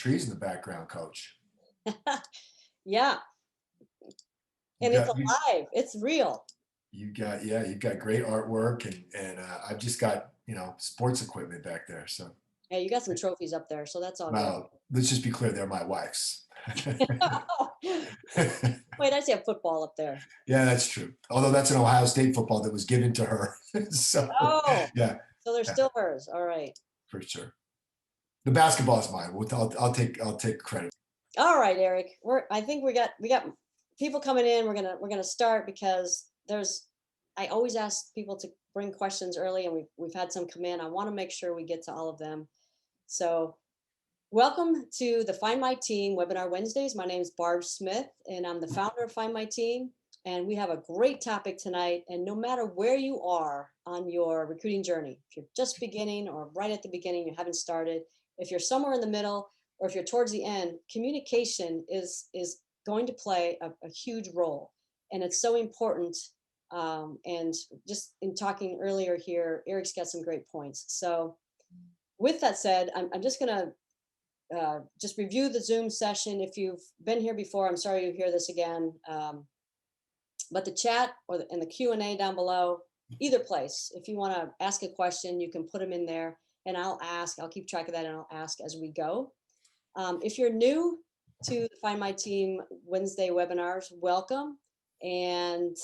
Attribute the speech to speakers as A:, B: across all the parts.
A: trees in the background, Coach.
B: Yeah,
A: You
B: and it's
A: got you
B: alive. It's real.
A: you got yeah, you've got great artwork, and I've just got sports equipment back there. So
B: Yeah, you got some trophies up there, so that's all good.
A: well, let's just be clear, they're my wife's.
B: Wait, I see a football up there.
A: Yeah, that's true. Although that's an Ohio State football that was given to her. So
B: Oh,
A: yeah,
B: so they're
A: yeah,
B: still hers. All right.
A: for sure. The basketball is mine. I'll take credit.
B: All right, Eric. I think we got people coming in. We're gonna start because there's I always ask people to bring questions early, and we've had some come in. I want to make sure we get to all of them. So welcome to the Find My Team webinar Wednesdays. My name is Barb Smith, and I'm the founder of Find My Team. And we have a great topic tonight. And no matter where you are on your recruiting journey, if you're just beginning or right at the beginning, you haven't started, if you're somewhere in the middle, or if you're towards the end, communication is going to play a huge role. And it's so important. And just in talking earlier here, Eric's got some great points. So with that said, I'm just going to just review the Zoom session. If you've been here before, I'm sorry you hear this again. But the chat and the Q&A down below, either place, if you want to ask a question, you can put them in there and I'll keep track of that and I'll ask as we go. If you're new to the Find My Team Wednesday webinars, welcome. And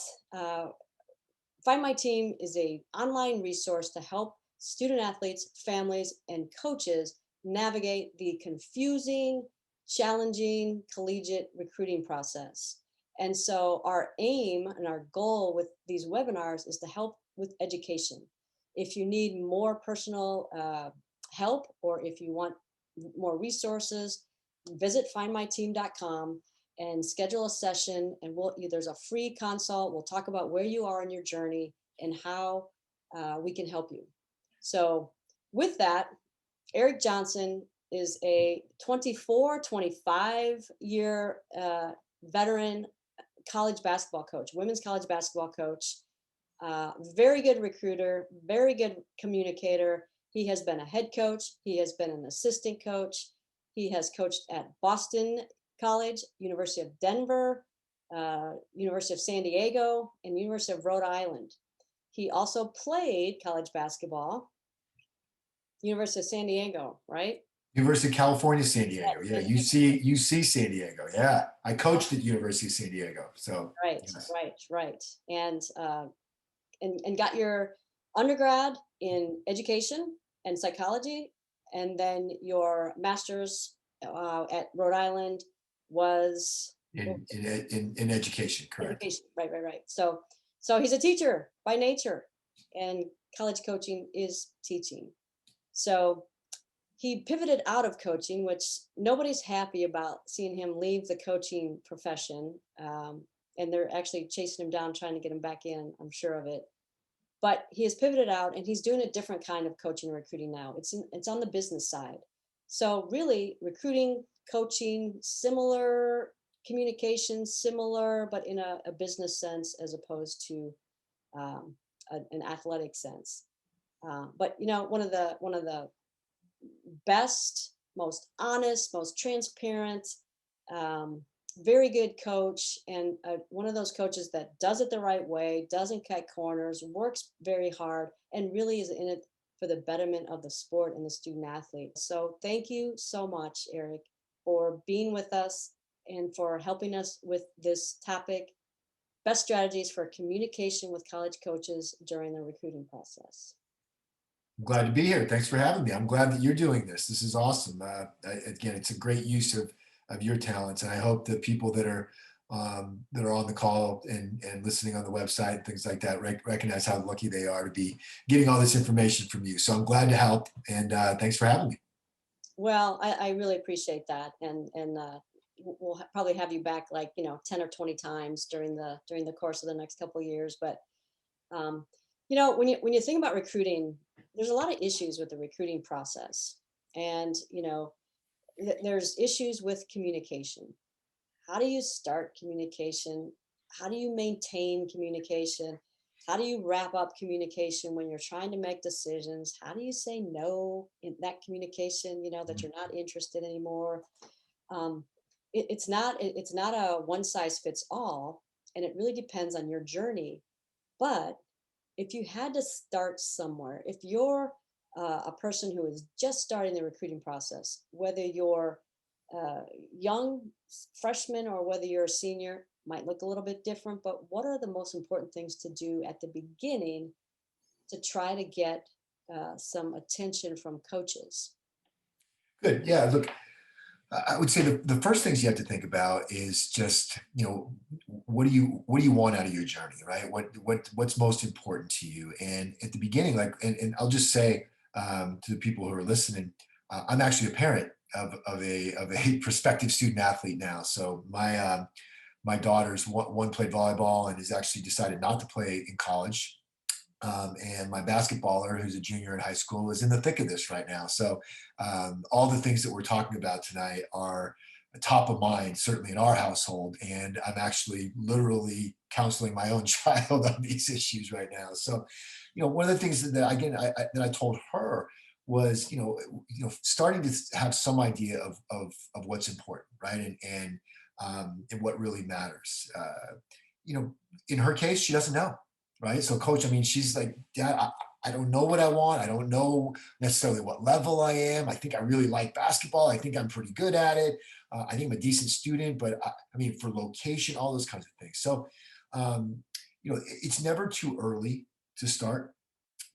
B: Find My Team is an online resource to help student athletes, families, and coaches navigate the confusing, challenging collegiate recruiting process. And so our aim and our goal with these webinars is to help with education. If you need more personal help, or if you want more resources, visit findmyteam.com and schedule a session, and there's a free consult. We'll talk about where you are in your journey and how we can help you. So with that, Erik Johnson is a 25 year veteran college basketball coach, women's college basketball coach, very good recruiter, very good communicator. He has been a head coach. He has been an assistant coach. He has coached at Boston College, University of Denver, University of San Diego, and University of Rhode Island. He also played college basketball, University of San Diego, right?
A: University of California, San Diego. Yeah,
B: San Diego.
A: UC San Diego. Yeah, I coached at University of San Diego. So
B: Right,
A: yes.
B: right. And got your undergrad in education and psychology, and then your master's at Rhode Island was
A: In education, correct.
B: education. Right. So he's a teacher by nature, and college coaching is teaching. So he pivoted out of coaching, which nobody's happy about seeing him leave the coaching profession. And they're actually chasing him down, trying to get him back in. I'm sure of it. But he has pivoted out, and he's doing a different kind of coaching and recruiting now. It's on the business side. So really, recruiting, coaching, similar, communication, similar, but in a business sense as opposed to an athletic sense. But one of the best, most honest, most transparent, um, very good coach, and one of those coaches that does it the right way, doesn't cut corners, works very hard, and really is in it for the betterment of the sport and the student athlete. So thank you so much, Erik, for being with us and for helping us with this topic: best strategies for communication with college coaches during the recruiting process.
A: I'm glad to be here. Thanks for having me. I'm glad that you're doing this. This is awesome. Again, it's a great use of your talents, and I hope that people that are on the call and listening on the website and things like that recognize how lucky they are to be getting all this information from you. So I'm glad to help, and thanks for having me.
B: Well, I really appreciate that, and we'll probably have you back, like 10 or 20 times during the course of the next couple of years. But um, when you think about recruiting, there's a lot of issues with the recruiting process, and there's issues with communication. How do you start communication? How do you maintain communication? How do you wrap up communication when you're trying to make decisions? How do you say no in that communication, that
A: Mhm.
B: you're not interested anymore? Um, it's not a one size fits all, and it really depends on your journey. But if you had to start somewhere, if you're a person who is just starting the recruiting process, whether you're a young freshman or whether you're a senior, might look a little bit different. But what are the most important things to do at the beginning to try to get some attention from coaches?
A: Good. Yeah. Look, I would say the first things you have to think about is just, what do you want out of your journey, right? What's most important to you? And at the beginning, like, and I'll just say, to the people who are listening, I'm actually a parent of a prospective student athlete now. So my daughter's one played volleyball and has actually decided not to play in college. And my basketballer, who's a junior in high school, is in the thick of this right now. So all the things that we're talking about tonight are top of mind, certainly in our household. And I'm actually literally counseling my own child on these issues right now. So, one of the things that again that I told her was, starting to have some idea of what's important, right, and what really matters. You know, in her case, she doesn't know, right? So, coach, I mean, she's like, Dad, I don't know what I want. I don't know necessarily what level I am. I think I really like basketball. I think I'm pretty good at it. I think I'm a decent student, but I mean, for location, all those kinds of things. So, it's never too early to start.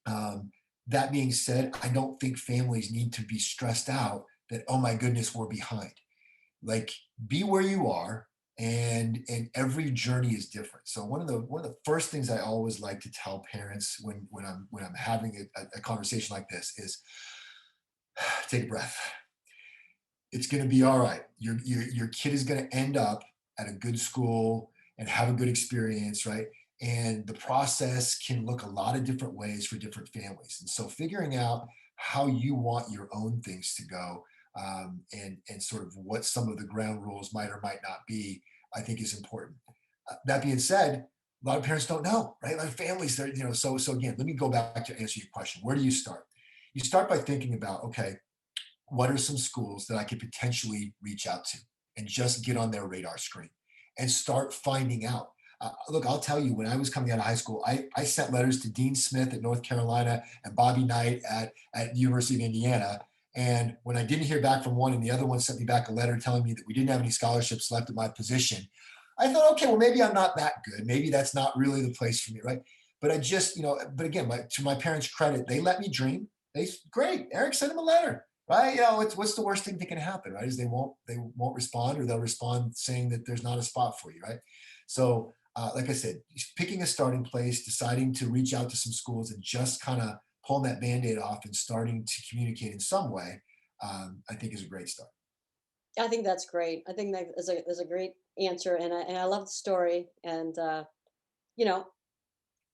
A: Um, that being said, I don't think families need to be stressed out that, oh my goodness, we're behind. Like, be where you are, and every journey is different. So one of the first things I always like to tell parents when I'm having a conversation like this is, take a breath. It's going to be all right. Your kid is going to end up at a good school and have a good experience, right? And the process can look a lot of different ways for different families. And so figuring out how you want your own things to go, and sort of what some of the ground rules might or might not be, I think is important. That being said, a lot of parents don't know, right? A lot of families, they're, so again, let me go back to answer your question. Where do you start? You start by thinking about, okay, what are some schools that I could potentially reach out to and just get on their radar screen and start finding out. Look, I'll tell you, when I was coming out of high school, I sent letters to Dean Smith at North Carolina and Bobby Knight at the University of Indiana. And when I didn't hear back from one and the other one sent me back a letter telling me that we didn't have any scholarships left at my position, I thought, okay, well, maybe I'm not that good. Maybe that's not really the place for me, right? But I just, but again, to my parents' credit, they let me dream. Great, Eric, sent him a letter, right? What's the worst thing that can happen, right? Is they won't respond, or they'll respond saying that there's not a spot for you, right? So, like I said, picking a starting place, deciding to reach out to some schools, and just kind of pulling that band-aid off and starting to communicate in some way, I think is a great start.
B: I think that's great. I think that is a great answer, and I love the story. And you know,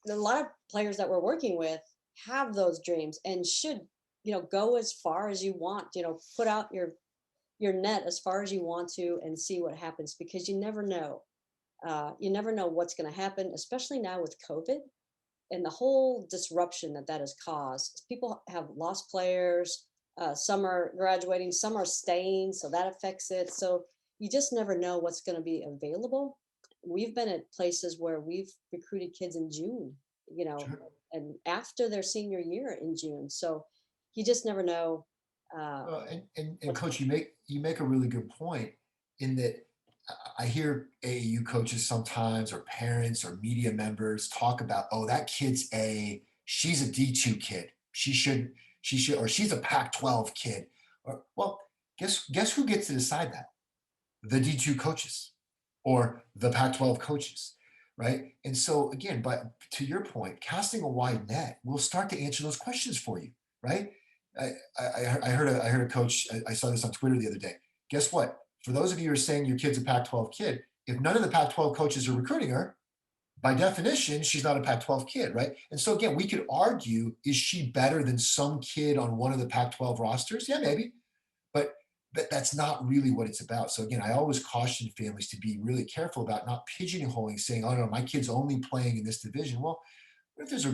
B: a lot of players that we're working with have those dreams and should, go as far as you want. Put out your net as far as you want to and see what happens, because you never know. You never know what's going to happen, especially now with COVID and the whole disruption that has caused. People have lost players. Some are graduating, some are staying, so that affects it. So you just never know what's going to be available. We've been at places where we've recruited kids in June, you know,
A: Sure.
B: and after their senior year in June. So you just never know uh,
A: Well, and
B: what's
A: coach, you make a really good point in that I hear AAU coaches sometimes, or parents or media members talk about, oh, that kid's she's a D2 kid. She should, or she's a Pac-12 kid. Or, well, guess who gets to decide that? The D2 coaches or the Pac-12 coaches, right? And so again, but to your point, casting a wide net will start to answer those questions for you, right? I heard a coach. I saw this on Twitter the other day. Guess what? For those of you who are saying your kid's a Pac-12 kid, if none of the Pac-12 coaches are recruiting her, by definition, she's not a Pac-12 kid, right? And so again, we could argue, is she better than some kid on one of the Pac-12 rosters? Yeah, maybe. But that's not really what it's about. So again, I always caution families to be really careful about not pigeonholing, saying, "Oh no, my kid's only playing in this division." Well, But there's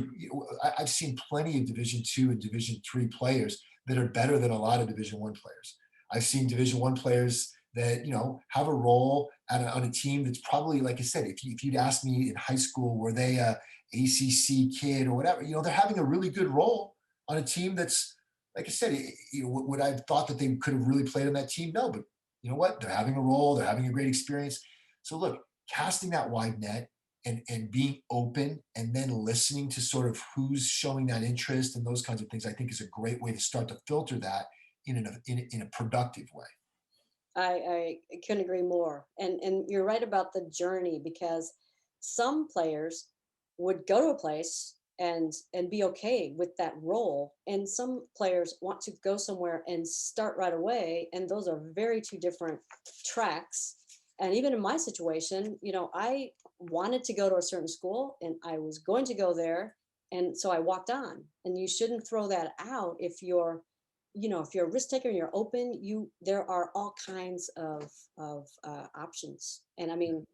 A: I've seen plenty of Division II and Division III players that are better than a lot of Division I players. I've seen Division I players that have a role on a team that's probably, like I said, if you'd asked me in high school, were they a ACC kid or whatever, they're having a really good role on a team that's, like I said, would I have thought that they could have really played on that team? No, but you know what? They're having a role. They're having a great experience. So look, casting that wide net and being open and then listening to sort of who's showing that interest and those kinds of things, I think is a great way to start to filter that in a productive way.
B: I couldn't agree more. And you're right about the journey, because some players would go to a place and be okay with that role, and some players want to go somewhere and start right away, and those are very two different tracks. And even in my situation, I wanted to go to a certain school and I was going to go there, and so I walked on. And you shouldn't throw that out if you're, if you're a risk taker and you're open. There are all kinds of options. And I mean,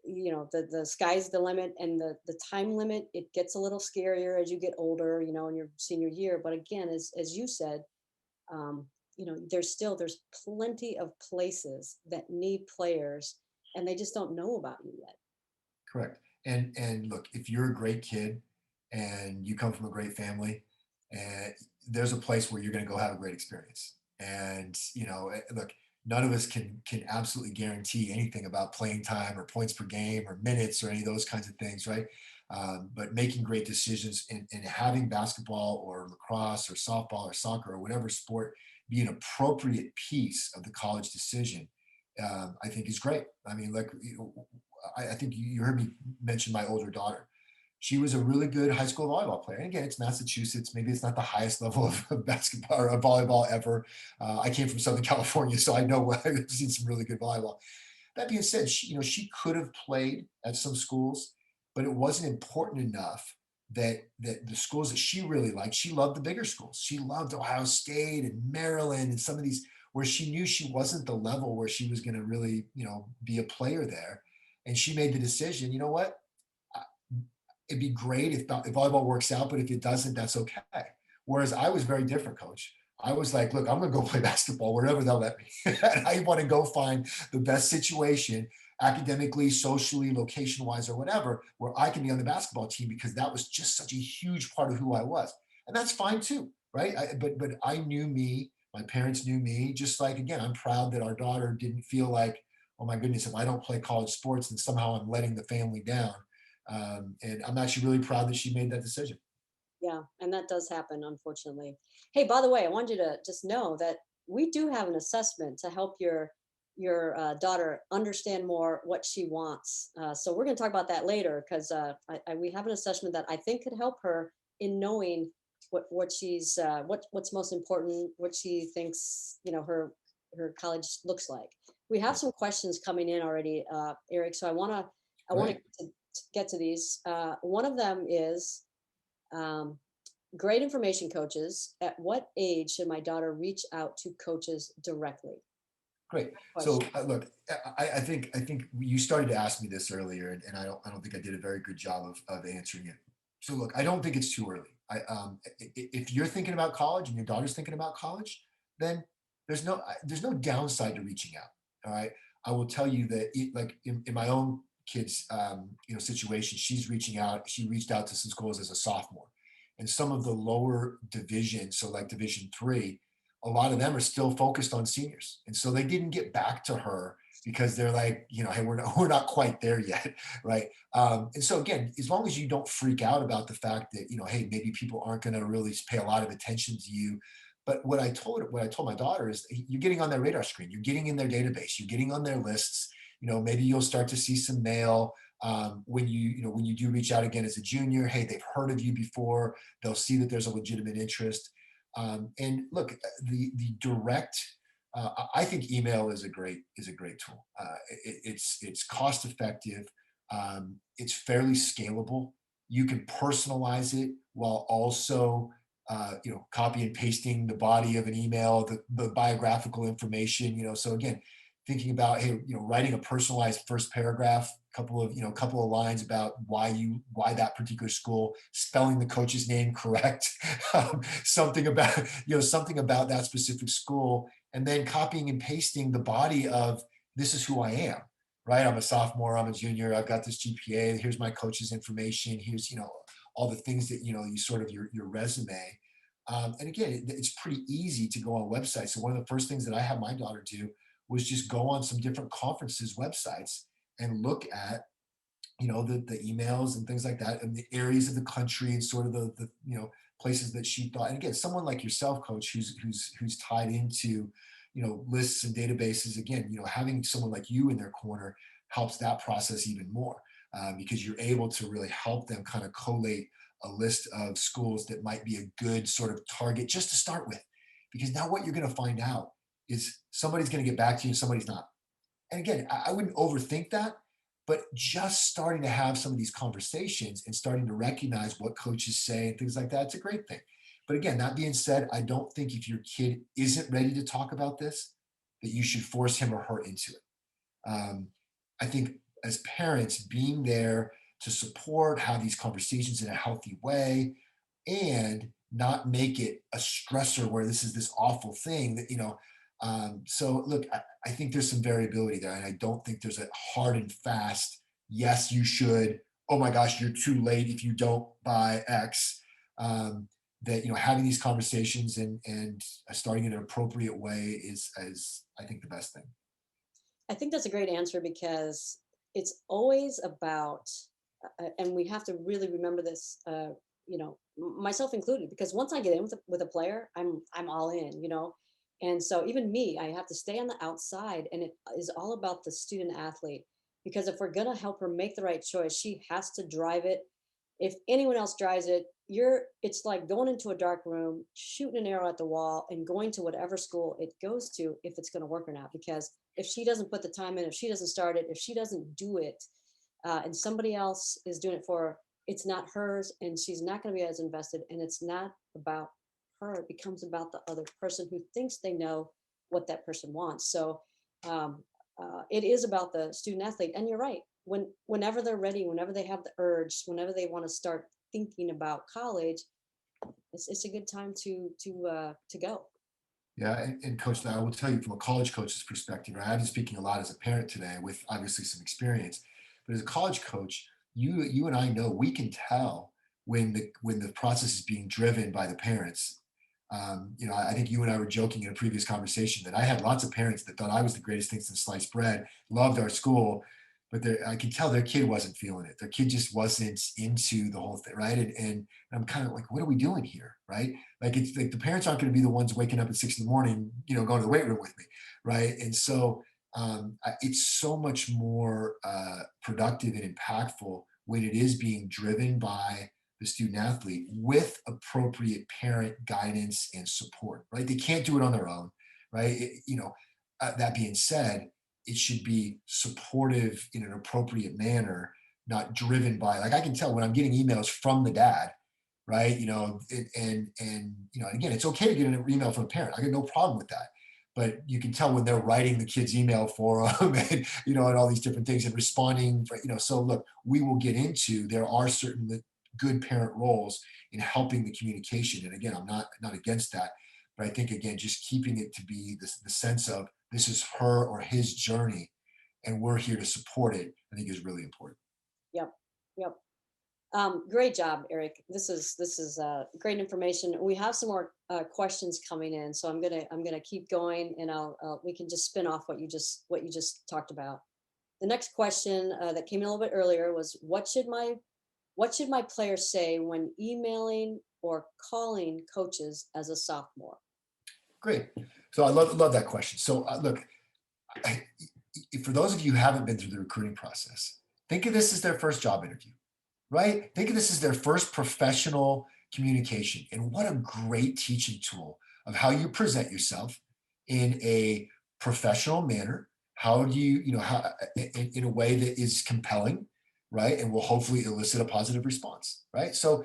B: the sky's the limit, and the time limit, it gets a little scarier as you get older, in your senior year. But again, as you said, there's plenty of places that need players, and they just don't know about you yet.
A: Correct. And look, if you're a great kid and you come from a great family, and there's a place where you're going to go have a great experience. And look, none of us can absolutely guarantee anything about playing time or points per game or minutes or any of those kinds of things, right? But making great decisions and having basketball or lacrosse or softball or soccer or whatever sport be an appropriate piece of the college decision, I think is great. I mean, like, I think you heard me mention my older daughter. She was a really good high school volleyball player. And again, it's Massachusetts. Maybe it's not the highest level of basketball or volleyball ever. I came from Southern California, so I know I've seen some really good volleyball. That being said, she could have played at some schools, but it wasn't important enough that the schools that she really liked, she loved the bigger schools. She loved Ohio State and Maryland and some of these where she knew she wasn't the level where she was going to really, be a player there. And she made the decision, you know what? It'd be great if volleyball works out, but if it doesn't, that's okay. Whereas I was very different, coach. I was like, look, I'm going to go play basketball wherever they'll let me. And I want to go find the best situation academically, socially, location wise, or whatever, where I can be on the basketball team because that was just such a huge part of who I was. And that's fine too, right? But I knew me. My parents knew me. Just like, again, I'm proud that our daughter didn't feel like, oh my goodness, if I don't play college sports, then somehow I'm letting the family down. And I'm actually really proud that she made that decision.
B: Yeah, and that does happen, unfortunately. Hey, by the way, I want you to just know that we do have an assessment to help your daughter understand more what she wants. So we're going to talk about that later, because we have an assessment that I think could help her in knowing what's most important, what she thinks her college looks like. We have some questions coming in already, Eric. So I want to
A: Great.
B: get to these. One of them is, great information coaches. At what age should my daughter reach out to coaches directly?
A: Great. So
B: Question.
A: look, I think you started to ask me this earlier, and I don't think I did a very good job of answering it. So look, I don't think it's too early. If you're thinking about college and your daughter's thinking about college, then there's no downside to reaching out. All right. I will tell you that like in my own kids situation, she's reaching out. She reached out to some schools as a sophomore, and some of the lower divisions, so like Division III, a lot of them are still focused on seniors. And so they didn't get back to her because they're like, hey, we're not quite there yet. Right. And so again, as long as you don't freak out about the fact that, hey, maybe people aren't going to really pay a lot of attention to you. But what I told my daughter is you're getting on their radar screen, you're getting in their database, you're getting on their lists. Maybe you'll start to see some mail when you do reach out again as a junior. Hey, they've heard of you before. They'll see that there's a legitimate interest. And look, the direct. I think email is a great tool. It's cost effective. It's fairly scalable. You can personalize it while also copy and pasting the body of an email, the biographical information. So again, thinking about, hey, writing a personalized first paragraph couple of lines about why that particular school, spelling the coach's name correct, something about, something about that specific school, and then copying and pasting the body of, this is who I am, right? I'm a sophomore, I'm a junior, I've got this GPA, here's my coach's information, here's, all the things that, you sort of your resume. And again, it's pretty easy to go on websites. So one of the first things that I had my daughter do was just go on some different conferences websites and look at, the emails and things like that, and the areas of the country, and sort of the places that she thought. And again, someone like yourself, coach, who's tied into, lists and databases. Again, having someone like you in their corner helps that process even more, because you're able to really help them kind of collate a list of schools that might be a good sort of target just to start with. Because now what you're going to find out is somebody's going to get back to you and somebody's not. And again, I wouldn't overthink that, but just starting to have some of these conversations and starting to recognize what coaches say and things like that, it's a great thing. But again, that being said, I don't think if your kid isn't ready to talk about this, that you should force him or her into it. I think as parents, being there to support, have these conversations in a healthy way, and not make it a stressor where this is this awful thing that, so look, I think there's some variability there, and I don't think there's a hard and fast, yes, you should, oh my gosh, you're too late if you don't buy X. That, having these conversations and starting in an appropriate way is I think the best thing.
B: I think that's a great answer because it's always about, and we have to really remember this, myself included, because once I get in with a player, I'm all in. And so even me, I have to stay on the outside, and it is all about the student athlete, because if we're going to help her make the right choice, she has to drive it. If anyone else drives it, it's like going into a dark room, shooting an arrow at the wall, and going to whatever school it goes to, if it's going to work or not. Because if she doesn't put the time in, if she doesn't start it, if she doesn't do it, and somebody else is doing it for her, it's not hers, and she's not going to be as invested. And it's not about her; it becomes about the other person who thinks they know what that person wants. So um, it is about the student athlete. And you're right. Whenever they're ready, whenever they have the urge, whenever they want to start thinking about college, it's a good time to go.
A: Yeah, and coach, I will tell you from a college coach's perspective, right? I've been speaking a lot as a parent today with obviously some experience, but as a college coach, you and I know we can tell when the process is being driven by the parents. I think you and I were joking in a previous conversation that I had lots of parents that thought I was the greatest thing since sliced bread, loved our school, but I could tell their kid wasn't feeling it. Their kid just wasn't into the whole thing, right? And I'm kind of like, what are we doing here, right? Like it's like the parents aren't going to be the ones waking up at 6 in the morning, going to the weight room with me, right? And so it's so much more productive and impactful when it is being driven by the student athlete with appropriate parent guidance and support, right? They can't do it on their own, right? That being said, it should be supportive in an appropriate manner, not driven by, like, I can tell when I'm getting emails from the dad, right? Again, it's okay to get an email from a parent. I got no problem with that. But you can tell when they're writing the kid's email for them and all these different things and responding, so look, we will get into, there are certain good parent roles in helping the communication. And again, I'm not against that, but I think again, just keeping it to be the sense of this is her or his journey and we're here to support it, I think is really important.
B: Yep. Yep. Great job, Eric. This is great information. We have some more questions coming in, so I'm gonna keep going, and we can just spin off what you just talked about. The next question that came in a little bit earlier was, what should my player say when emailing or calling coaches as a sophomore?
A: Great. So I love that question. So look, I, for those of you who haven't been through the recruiting process, think of this as their first job interview, right? Think of this as their first professional communication. And what a great teaching tool of how you present yourself in a professional manner. How do how in a way that is compelling, right? And will hopefully elicit a positive response, right? So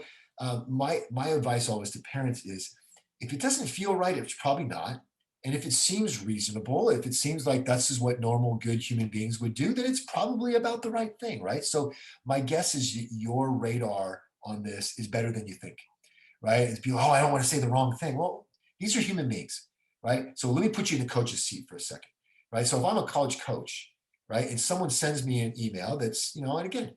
A: my advice always to parents is, if it doesn't feel right, it's probably not. And if it seems reasonable, if it seems like this is what normal, good human beings would do, then it's probably about the right thing, right? So my guess is your radar on this is better than you think, right? It's people, oh, I don't want to say the wrong thing. Well, these are human beings, right? So let me put you in the coach's seat for a second, right? So if I'm a college coach, right, and someone sends me an email that's, and again,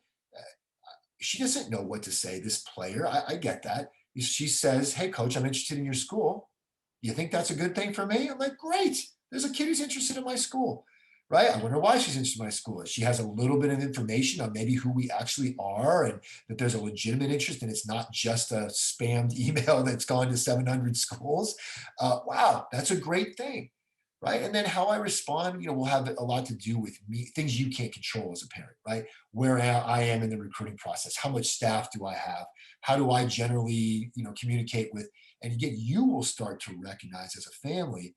A: she doesn't know what to say, this player. I get that. She says, hey, coach, I'm interested in your school. You think that's a good thing for me? I'm like, great. There's a kid who's interested in my school, right? I wonder why she's interested in my school. She has a little bit of information on maybe who we actually are and that there's a legitimate interest and it's not just a spammed email that's gone to 700 schools. Wow, that's a great thing, right? And then how I respond, will have a lot to do with me, things you can't control as a parent, right? Where I am in the recruiting process, how much staff do I have, how do I generally, communicate with, and again, you will start to recognize as a family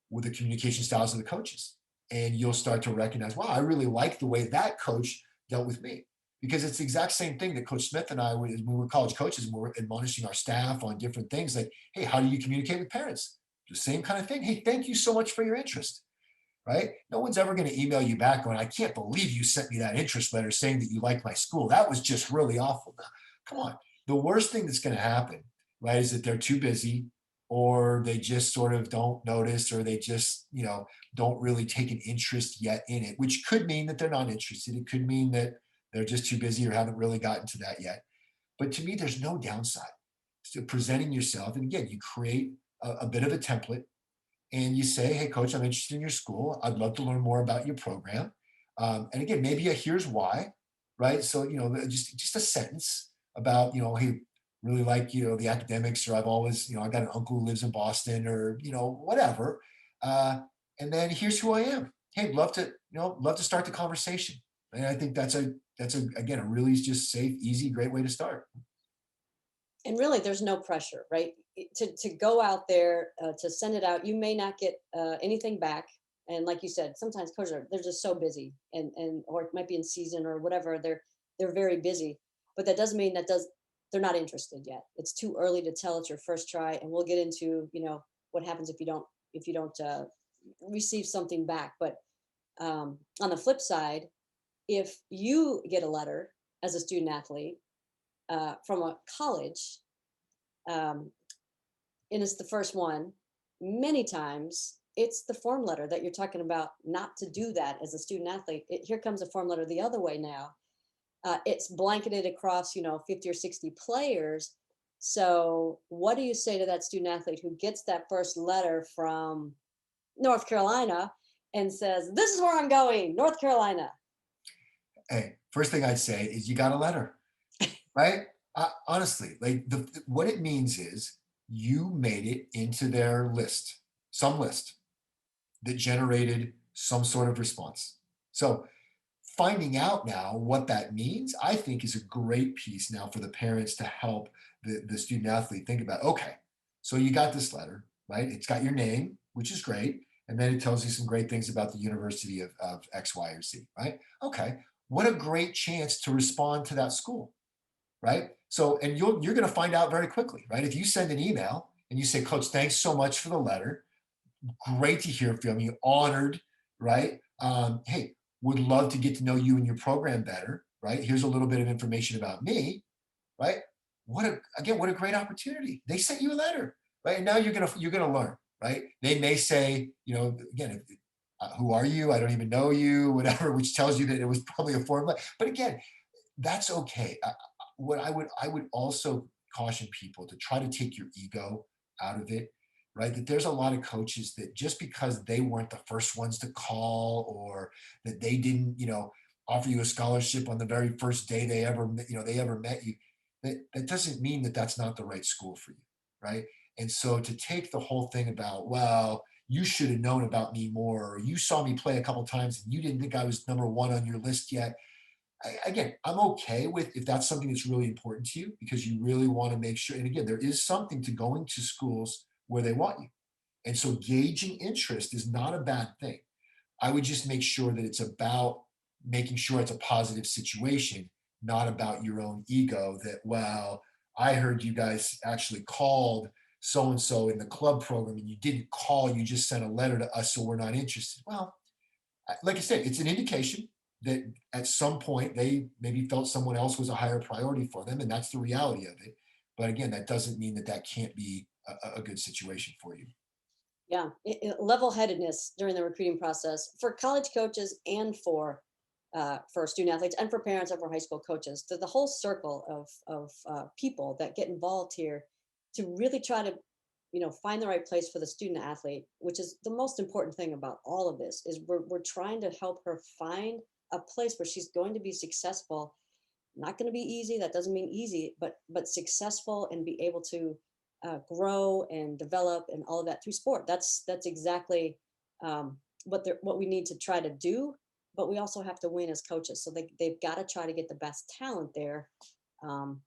A: with the communication styles of the coaches, and you'll start to recognize, wow, I really like the way that coach dealt with me. Because it's the exact same thing that Coach Smith and I, when we were college coaches and we were admonishing our staff on different things like, hey, how do you communicate with parents? The same kind of thing. Hey, thank you so much for your interest, right? No one's ever going to email you back going, I can't believe you sent me that interest letter saying that you like my school. That was just really awful. Now, come on. The worst thing that's going to happen, right, is that they're too busy or they just sort of don't notice or they just, don't really take an interest yet in it, which could mean that they're not interested. It could mean that they're just too busy or haven't really gotten to that yet. But to me, there's no downside to presenting yourself. And again, you create a bit of a template and you say, hey, coach, I'm interested in your school. I'd love to learn more about your program. And again, maybe a here's why, right? So, just a sentence about, hey, really like, the academics, or I've always, I got an uncle who lives in Boston or, whatever. Uh, and then here's who I am. Hey, love to start the conversation. And I think again, a really just safe, easy, great way to start.
B: And really, there's no pressure, right? To go out there, to send it out. You may not get anything back, and like you said, sometimes coaches they're just so busy, and or it might be in season or whatever. They're very busy, but that doesn't mean they're not interested yet. It's too early to tell. It's your first try, and we'll get into what happens if you don't receive something back. But on the flip side, if you get a letter as a student athlete from a college, um, and it's the first one, many times it's the form letter that you're talking about not to do that as a student athlete. Here comes a form letter the other way now. It's blanketed across, 50 or 60 players. So what do you say to that student athlete who gets that first letter from North Carolina and says, this is where I'm going, North Carolina?
A: Hey, first thing I'd say is you got a letter, right? Honestly, like what it means is you made it into their list, some list that generated some sort of response. So finding out now what that means, I think is a great piece now for the parents to help the student athlete think about, okay, so you got this letter, right? It's got your name, which is great. And then it tells you some great things about the University of X, Y, or Z, right? Okay. What a great chance to respond to that school, right? So, and you're going to find out very quickly, right? If you send an email and you say, Coach, thanks so much for the letter. Great to hear from you. Honored, right? Hey, would love to get to know you and your program better, right? Here's a little bit of information about me, right? What a great opportunity. They sent you a letter, right? And now you're gonna learn, right? They may say, again, who are you? I don't even know you, whatever, which tells you that it was probably a form. But again, that's okay. What I would also caution people to try to take your ego out of it, right? That there's a lot of coaches that just because they weren't the first ones to call or that they didn't, offer you a scholarship on the very first day they ever met you, that doesn't mean that that's not the right school for you, right? And so to take the whole thing about, well, you should have known about me more, or you saw me play a couple times and you didn't think I was number one on your list yet. Again, I'm okay with if that's something that's really important to you because you really want to make sure. And again, there is something to going to schools where they want you. And so gauging interest is not a bad thing. I would just make sure that it's about making sure it's a positive situation, not about your own ego that, well, I heard you guys actually called so and so in the club program and you didn't call, you just sent a letter to us, so we're not interested. Well, like I said, it's an indication that at some point they maybe felt someone else was a higher priority for them, and that's the reality of it. But again, that doesn't mean that that can't be a good situation for you.
B: Yeah, level-headedness during the recruiting process for college coaches and for student athletes and for parents and for high school coaches. The whole circle of people that get involved here to really try to find the right place for the student athlete, which is the most important thing about all of this. Is we're trying to help her find a place where she's going to be successful. Not going to be easy. That doesn't mean easy, but successful and be able to grow and develop and all of that through sport. That's exactly what we need to try to do. But we also have to win as coaches, so they've got to try to get the best talent there, um,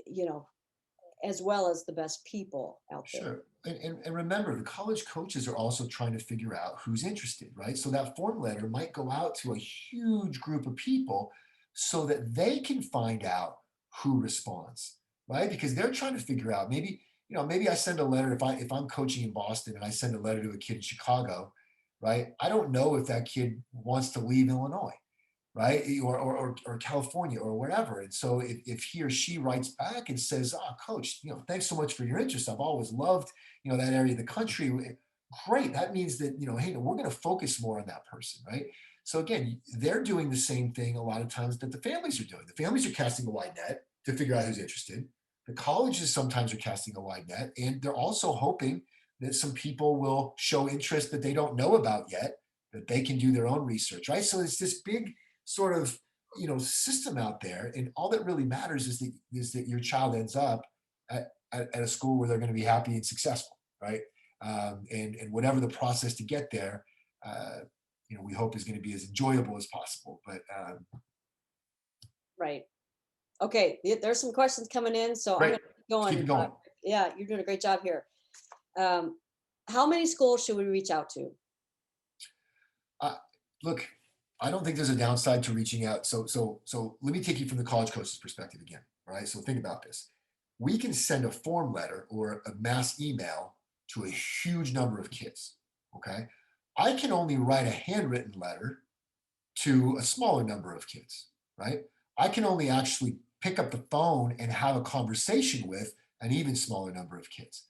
B: you know, as well as the best people out there.
A: Sure. And remember, the college coaches are also trying to figure out who's interested, right? So that form letter might go out to a huge group of people so that they can find out who responds, right? Because they're trying to figure out maybe, maybe I send a letter if I'm coaching in Boston and I send a letter to a kid in Chicago, right? I don't know if that kid wants to leave Illinois, right? Or California or wherever. And so if he or she writes back and says, coach, thanks so much for your interest. I've always loved, that area of the country. Great. That means that, hey, we're going to focus more on that person, right? So again, they're doing the same thing a lot of times that the families are doing. The families are casting a wide net to figure out who's interested. The colleges sometimes are casting a wide net, and they're also hoping that some people will show interest that they don't know about yet, that they can do their own research, right? So it's this big sort of system out there, and all that really matters is that your child ends up at a school where they're going to be happy and successful, right? And whatever the process to get there, uh, we hope is going to be as enjoyable as possible. But
B: Right. Okay. There's some questions coming in, so I'm
A: great,
B: going to keep going.
A: keep it going.
B: Yeah, you're doing a great job here. Um, how many schools should we reach out to?
A: Uh, Look, I don't think there's a downside to reaching out. So let me take you from the college coach's perspective again. All right. So think about this. We can send a form letter or a mass email to a huge number of kids. Okay. I can only write a handwritten letter to a smaller number of kids, right? I can only actually pick up the phone and have a conversation with an even smaller number of kids.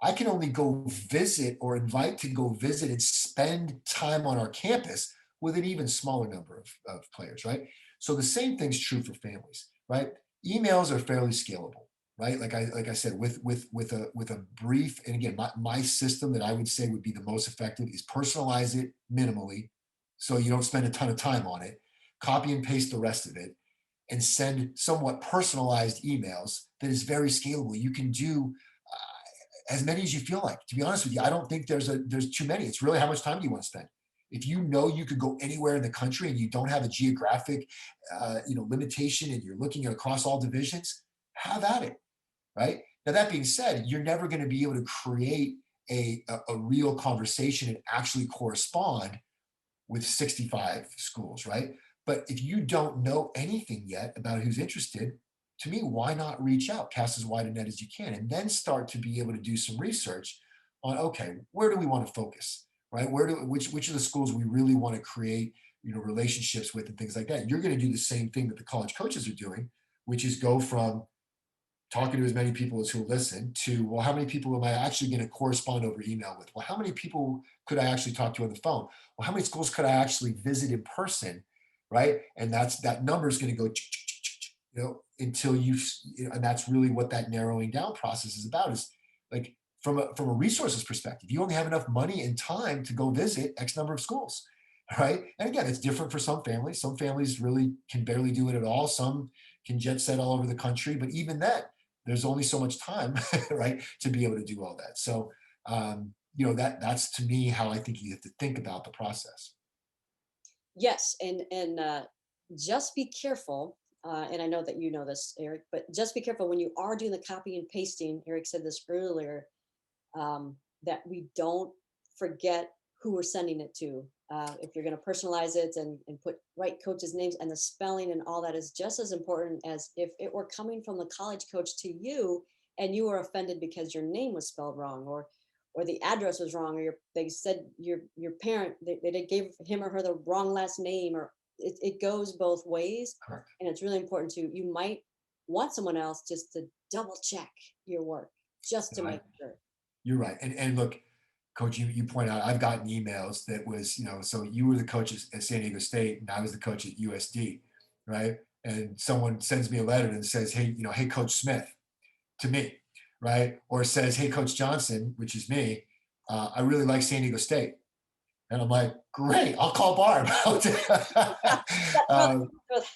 A: I can only go visit or invite to go visit and spend time on our campus with an even smaller number of players, right? So the same thing's true for families, right? Emails are fairly scalable, right? Like I said, with a brief, and again, my system that I would say would be the most effective is personalize it minimally, so you don't spend a ton of time on it. Copy and paste the rest of it, and send somewhat personalized emails that is very scalable. You can do as many as you feel like. To be honest with you, I don't think there's too many. It's really how much time do you want to spend. If you know you could go anywhere in the country and you don't have a geographic, limitation, and you're looking across all divisions, have at it. Right now, that being said, you're never going to be able to create a real conversation and actually correspond with 65 schools, right? But if you don't know anything yet about who's interested, to me, why not reach out, cast as wide a net as you can, and then start to be able to do some research on, okay, where do we want to focus, right? Which of the schools we really want to create, relationships with and things like that. You're going to do the same thing that the college coaches are doing, which is go from talking to as many people as who listen to, well, how many people am I actually going to correspond over email with? Well, how many people could I actually talk to on the phone? Well, how many schools could I actually visit in person? Right. And that number is going to go, until and that's really what that narrowing down process is about, is like from a resources perspective, you only have enough money and time to go visit X number of schools. Right. And again, it's different for some families. Some families really can barely do it at all. Some can jet set all over the country. But even that, there's only so much time, right, to be able to do all that. So, that's to me how I think you have to think about the process.
B: Yes, and just be careful. And I know that you know this, Eric, but just be careful when you are doing the copy and pasting. Eric said this earlier, that we don't forget who we're sending it to. If you're going to personalize it and put right coaches' names, and the spelling and all that is just as important as if it were coming from the college coach to you, and you were offended because your name was spelled wrong, or the address was wrong, or they said your parent, they gave him or her the wrong last name, or it goes both ways.
A: Correct.
B: And it's really important to, you might want someone else just to double check your work, just to
A: No,
B: make sure.
A: you're right. And look, Coach, you point out I've gotten emails that was, so you were the coach at San Diego State and I was the coach at USD, right? And someone sends me a letter and says, hey, hey, Coach Smith, to me, right? Or says, hey, Coach Johnson, which is me, I really like San Diego State. And I'm like, great, I'll call Barb.
B: That's
A: um,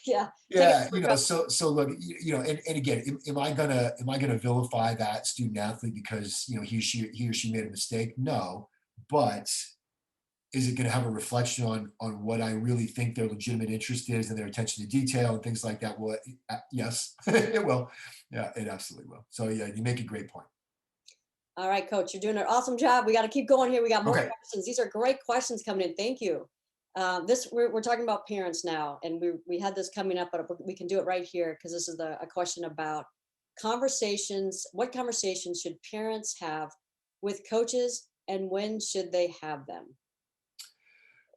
B: yeah, take it
A: yeah,
B: for granted.
A: so look, and again, am I gonna vilify that student athlete because he or she made a mistake? No, but is it going to have a reflection on what I really think their legitimate interest is and their attention to detail and things like that? Well, yes, it will. Yeah, it absolutely will. So yeah, you make a great point.
B: All right, coach, you're doing an awesome job. We got to keep going here. We got more
A: Okay.
B: questions. These are great questions coming in. Thank you. This we're talking about parents now, and we had this coming up, but we can do it right here because this is a question about conversations. What conversations should parents have with coaches, and when should they have them?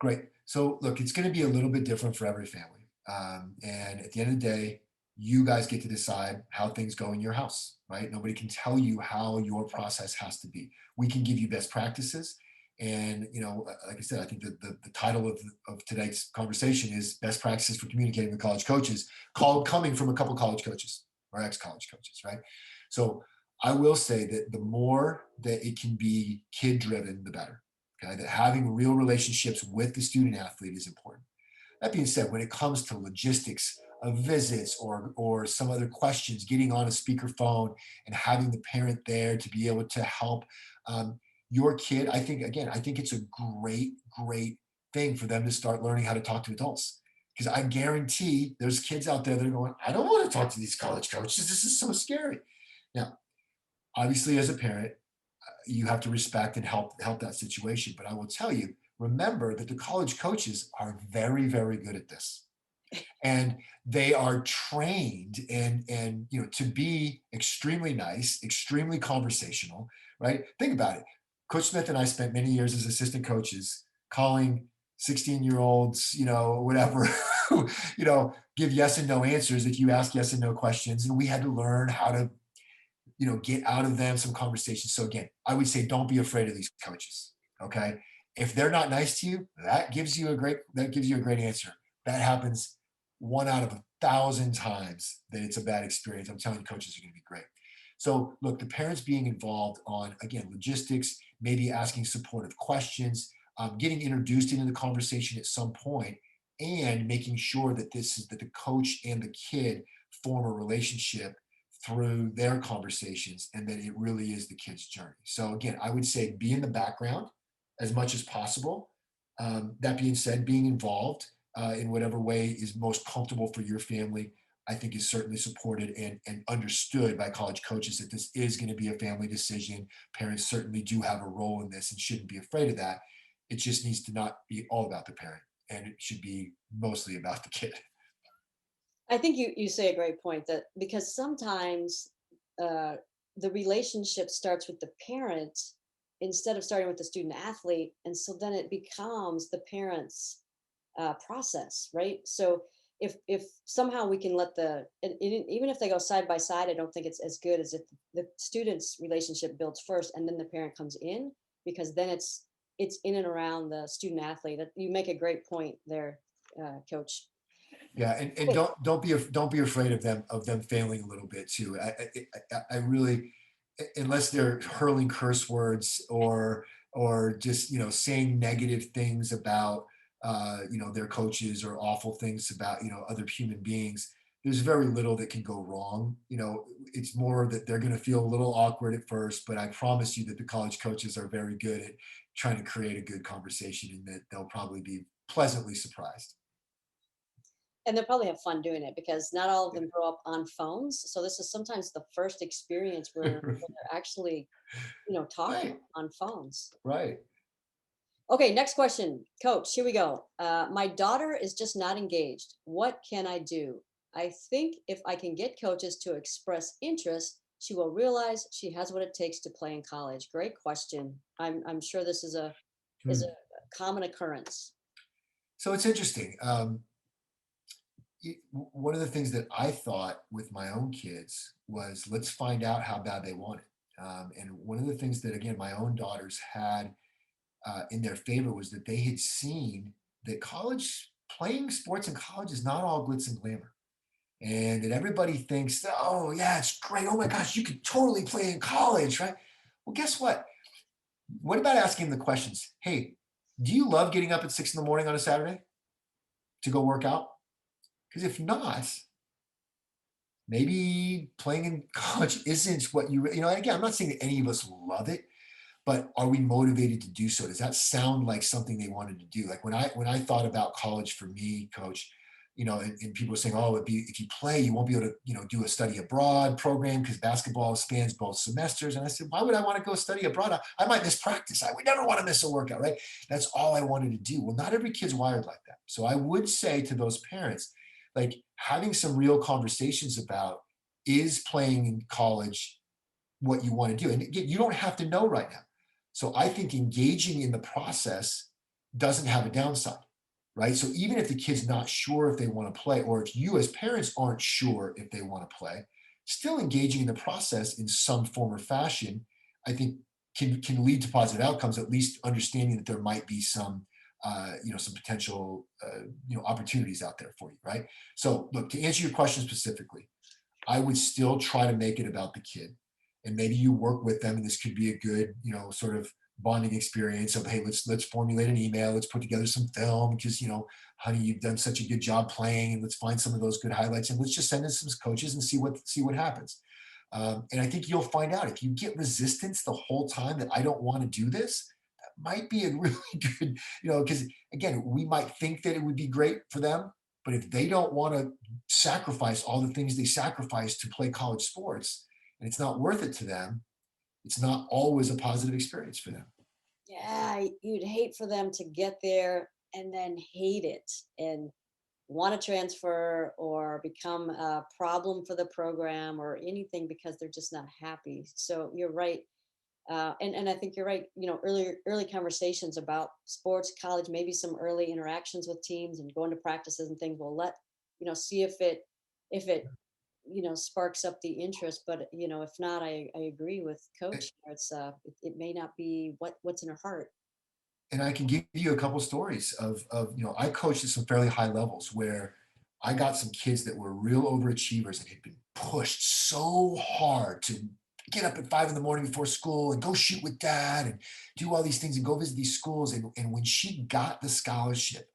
A: Great. So look, it's going to be a little bit different for every family. And at the end of the day, you guys get to decide how things go in your house, right? Nobody can tell you how your process has to be. We can give you best practices. And, like I said, I think the title of today's conversation is Best Practices for Communicating with College Coaches, coming from a couple college coaches or ex-college coaches, right? So I will say that the more that it can be kid driven, the better. Okay, that having real relationships with the student athlete is important. That being said, when it comes to logistics of visits or some other questions, getting on a speakerphone and having the parent there to be able to help um, your kid, I think it's a great thing for them to start learning how to talk to adults. Because I guarantee there's kids out there that are going, I don't want to talk to these college coaches. This is so scary. Now, obviously, as a parent, you have to respect and help that situation. But I will tell you, remember that the college coaches are very, very good at this. And they are trained and to be extremely nice, extremely conversational, right? Think about it. Coach Smith and I spent many years as assistant coaches calling 16-year-olds, whatever, give yes and no answers if you ask yes and no questions. And we had to learn how to get out of them some conversations. So again, I would say don't be afraid of these coaches. Okay. If they're not nice to you, that gives you a great answer. That happens 1 out of 1,000 times that it's a bad experience. I'm telling you, coaches are going to be great. So look, the parents being involved on, again, logistics, maybe asking supportive questions, getting introduced into the conversation at some point, and making sure that that the coach and the kid form a relationship through their conversations and that it really is the kid's journey. So again, I would say be in the background as much as possible. That being said, being involved in whatever way is most comfortable for your family, I think is certainly supported and understood by college coaches that this is going to be a family decision. Parents certainly do have a role in this and shouldn't be afraid of that. It just needs to not be all about the parent, and it should be mostly about the kid.
B: I think you say a great point, that because sometimes uh, the relationship starts with the parent instead of starting with the student athlete, and so then it becomes the parent's process, right? So if somehow we can let even if they go side by side, I don't think it's as good as if the student's relationship builds first and then the parent comes in, because then it's in and around the student athlete. That you make a great point there, coach.
A: Yeah, and
B: Okay.
A: don't be afraid of them failing a little bit too. I really, unless they're hurling curse words or just saying negative things about their coaches or awful things about other human beings. There's very little that can go wrong. It's more that they're going to feel a little awkward at first, but I promise you that the college coaches are very good at trying to create a good conversation, and that they'll probably be pleasantly surprised.
B: And they'll probably have fun doing it because not all of them grow up on phones. So this is sometimes the first experience where they're actually, talking
A: Right,
B: on phones.
A: right.
B: Okay, next question. Coach, here we go. My daughter is just not engaged. What can I do? I think if I can get coaches to express interest, she will realize she has what it takes to play in college? Great question. I'm sure this is
A: Hmm.
B: a common occurrence.
A: So it's interesting. One of the things that I thought with my own kids was let's find out how bad they want it. And one of the things that, again, my own daughters had in their favor was that they had seen that college, playing sports in college is not all glitz and glamour. And that everybody thinks, oh, yeah, it's great. Oh my gosh, you could totally play in college, right? Well, guess what? What about asking the questions? Hey, do you love getting up at 6 in the morning on a Saturday to go work out? Because if not, maybe playing in college isn't what you know. Again, I'm not saying that any of us love it, but are we motivated to do so? Does that sound like something they wanted to do? Like when I thought about college for me, coach, and people were saying, oh, if you play, you won't be able to, do a study abroad program because basketball spans both semesters. And I said, why would I want to go study abroad? I might miss practice. I would never want to miss a workout, right? That's all I wanted to do. Well, not every kid's wired like that. So I would say to those parents, like having some real conversations about, is playing in college what you want to do? And again, you don't have to know right now. So I think engaging in the process doesn't have a downside, right? So even if the kid's not sure if they want to play, or if you as parents aren't sure if they want to play, still engaging in the process in some form or fashion, I think can lead to positive outcomes. At least understanding that there might be some potential opportunities out there for you, right? So look, to answer your question specifically, I would still try to make it about the kid. And maybe you work with them, and this could be a good, sort of bonding experience of, hey, let's formulate an email, let's put together some film, because honey, you've done such a good job playing, and let's find some of those good highlights, and let's just send in some coaches and see what happens. And I think you'll find out if you get resistance the whole time that I don't want to do this, that might be a really good, because again, we might think that it would be great for them, but if they don't want to sacrifice all the things they sacrifice to play college sports and it's not worth it to them, it's not always a positive experience for them.
B: Yeah, you'd hate for them to get there and then hate it and want to transfer or become a problem for the program or anything because they're just not happy. So you're right. And I think you're right. Early conversations about sports, college, maybe some early interactions with teams and going to practices and things will see if it sparks up the interest. But if not, I agree with Coach. It may not be what's in her heart.
A: And I can give you a couple stories of I coached at some fairly high levels where I got some kids that were real overachievers and had been pushed so hard to get up at 5 in the morning before school and go shoot with dad and do all these things and go visit these schools. And when she got the scholarship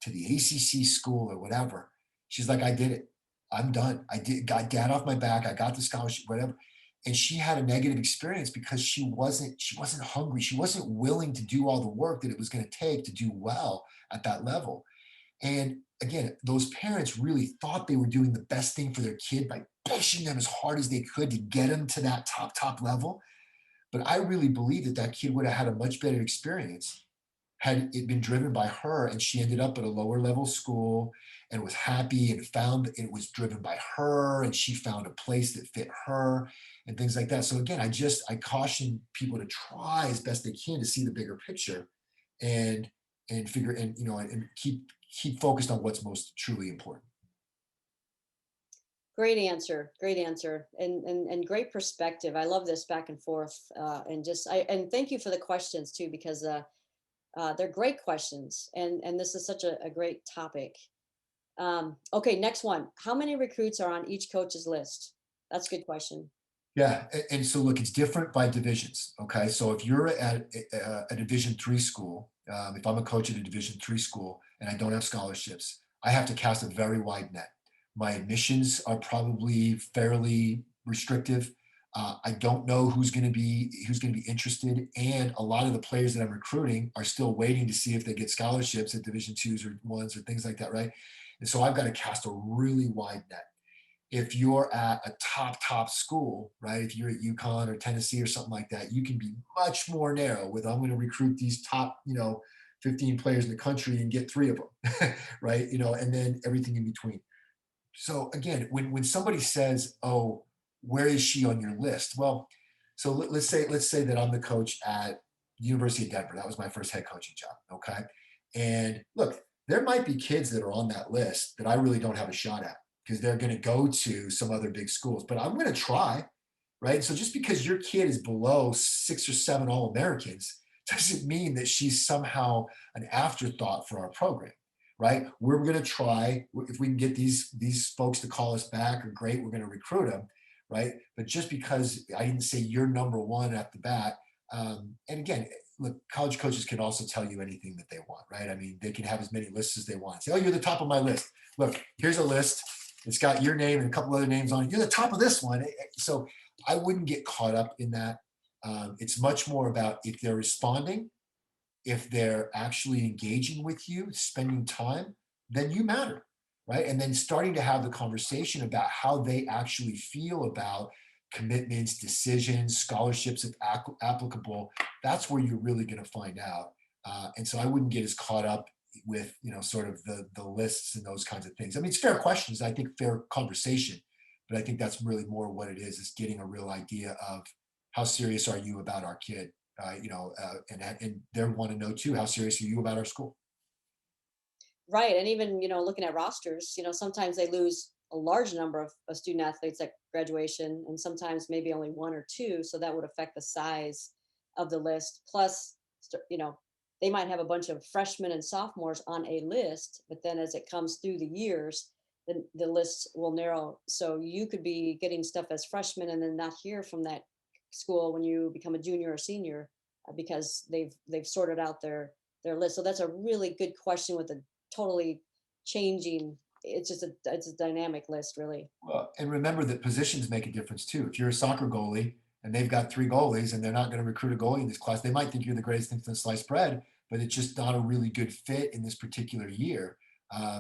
A: to the ACC school or whatever, she's like, I did it. I'm done. Got dad off my back. I got the scholarship, whatever. And she had a negative experience because she wasn't hungry. She wasn't willing to do all the work that it was going to take to do well at that level. And again, those parents really thought they were doing the best thing for their kid by pushing them as hard as they could to get them to that top level. But I really believe that that kid would have had a much better experience had it been driven by her, and she ended up at a lower level school and was happy and found it was driven by her, and she found a place that fit her and things like that. So again, I caution people to try as best they can to see the bigger picture and figure and keep focused on what's most truly important.
B: Great answer. Great answer. And great perspective. I love this back and forth. And thank you for the questions too, because they're great questions. And this is such a great topic. Okay, next one. How many recruits are on each coach's list? That's a good question.
A: Yeah, and so look, it's different by divisions. Okay, so if you're at a Division 3 school, if I'm a coach at a Division 3 school and I don't have scholarships, I have to cast a very wide net. My admissions are probably fairly restrictive. I don't know who's going to be interested, and a lot of the players that I'm recruiting are still waiting to see if they get scholarships at Division 2s or ones or things like that, right? And so I've got to cast a really wide net. If you're at a top school, right? If you're at UConn or Tennessee or something like that, you can be much more narrow with, I'm going to recruit these top, 15 players in the country and get three of them, right? And then everything in between. So again, when somebody says, "Oh, where is she on your list? Well, so let's say that I'm the coach at the University of Denver. That was my first head coaching job. Okay. And look, there might be kids that are on that list that I really don't have a shot at because they're going to go to some other big schools, but I'm going to try. Right. So just because your kid is below 6 or 7 All Americans doesn't mean that she's somehow an afterthought for our program. Right. We're going to try. If we can get these folks to call us back, or great, we're going to recruit them. Right. But just because I didn't say you're number one at the bat, and again, look, college coaches can also tell you anything that they want, right? I mean, they can have as many lists as they want. Say, oh, you're the top of my list. Look, here's a list. It's got your name and a couple other names on it. You're the top of this one. So I wouldn't get caught up in that. It's much more about if they're responding, if they're actually engaging with you, spending time, then you matter, right? And then starting to have the conversation about how they actually feel about commitments, decisions, scholarships, if applicable. That's where you're really going to find out. And so I wouldn't get as caught up with sort of the lists and those kinds of things. I mean, it's fair questions. I think fair conversation, but I think that's really more what it is getting a real idea of how serious are you about our kid, and they want to know too, how serious are you about our school?
B: Right. And even, looking at rosters, sometimes they lose a large number of student athletes at graduation, and sometimes maybe only one or two. So that would affect the size of the list. Plus, they might have a bunch of freshmen and sophomores on a list, but then as it comes through the years, the list will narrow. So you could be getting stuff as freshmen and then not hear from that school when you become a junior or senior, because they've sorted out their list. So that's a really good question with a totally changing. It's a dynamic list, really.
A: Well, and remember that positions make a difference too. If you're a soccer goalie and they've got 3 goalies and they're not going to recruit a goalie in this class, they might think you're the greatest thing since sliced bread, but it's just not a really good fit in this particular year.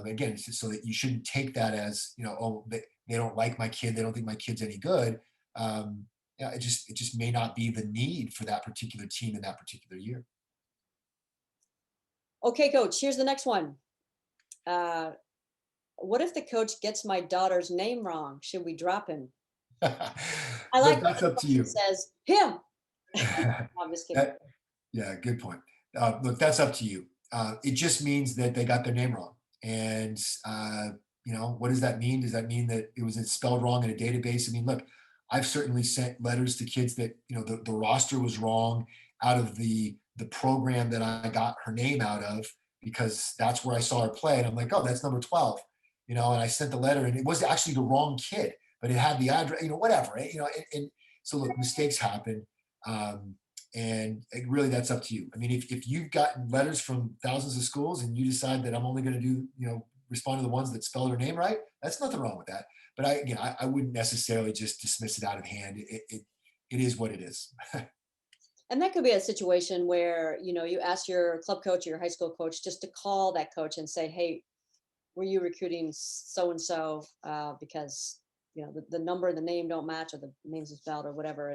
A: Again, so that you shouldn't take that as, oh, they don't like my kid, they don't think my kid's any good. Yeah, it just may not be the need for that particular team in that particular year.
B: Okay, coach, here's the next one. uh what if the coach gets my daughter's name wrong? Should we drop him? I like
A: Look,
B: when
A: that's
B: the
A: up to
B: question
A: you.
B: says him. I'm just kidding.
A: That, yeah, good point. Look, that's up to you. It just means that they got their name wrong. And, what does that mean? Does that mean that it was spelled wrong in a database? I mean, look, I've certainly sent letters to kids that, the roster was wrong out of the program that I got her name out of because that's where I saw her play. And I'm like, oh, that's number 12, and I sent the letter and it was actually the wrong kid, but it had the address, whatever, right? And so look, mistakes happen. Um, and really, that's up to you. I mean, if you've gotten letters from thousands of schools and you decide that I'm only going to do, respond to the ones that spell their name right, that's nothing wrong with that. But I wouldn't necessarily just dismiss it out of hand. It is what it is.
B: And that could be a situation where, you ask your club coach or your high school coach just to call that coach and say, hey, were you recruiting so and so, because the number and the name don't match, or the names is spelled or whatever,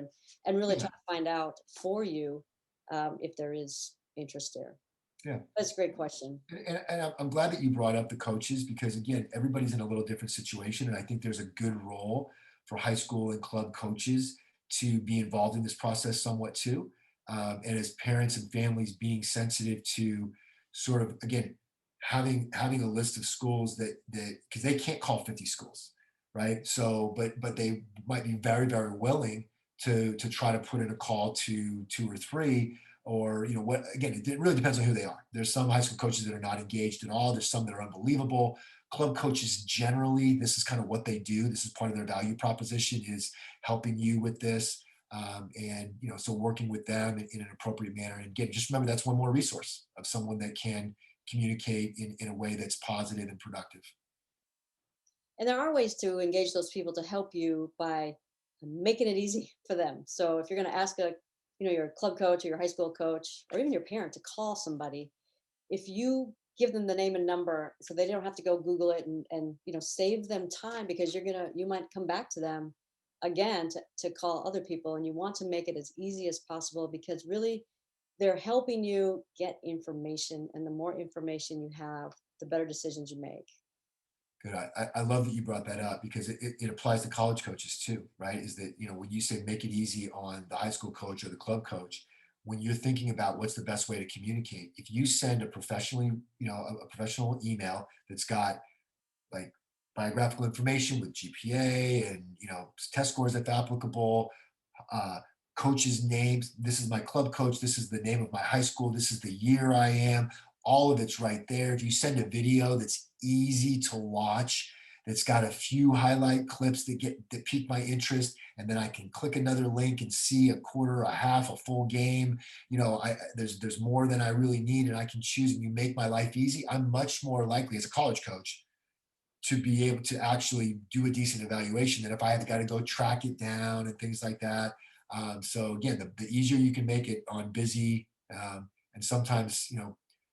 B: and really
A: Yeah,
B: try to find out for you, if there is interest there.
A: yeah.
B: That's a great question.
A: And I'm glad that you brought up the coaches because again, everybody's in a little different situation, and I think there's a good role for high school and club coaches to be involved in this process somewhat too, and as parents and families being sensitive to sort of again having a list of schools that because they can't call 50 schools, right? So, but they might be very very willing to try to put in a call to 2 or 3 or what again it really depends on who they are. There's some high school coaches that are not engaged at all. There's some that are unbelievable. Club coaches generally, this is kind of what they do. This is part of their value proposition is helping you with this, and so working with them in an appropriate manner. And again, just remember that's one more resource of someone that can communicate in a way that's positive and productive.
B: And there are ways to engage those people to help you by making it easy for them. So if you're going to ask your club coach or your high school coach or even your parent to call somebody, if you give them the name and number so they don't have to go Google it, and save them time, because you might come back to them again to call other people, and you want to make it as easy as possible, because really they're helping you get information, and the more information you have, the better decisions you make.
A: Good. I love that you brought that up because it applies to college coaches too, right? Is that, when you say make it easy on the high school coach or the club coach, when you're thinking about what's the best way to communicate, if you send a professionally, a professional email that's got like biographical information with GPA and, test scores if applicable, uh, coaches' names. This is my club coach. This is the name of my high school. This is the year I am. All of it's right there. If you send a video that's easy to watch, that's got a few highlight clips that pique my interest, and then I can click another link and see a quarter, a half, a full game. There's more than I really need, and I can choose. And you make my life easy. I'm much more likely as a college coach to be able to actually do a decent evaluation than if I had got to go track it down and things like that. So again, the easier you can make it on busy, and sometimes,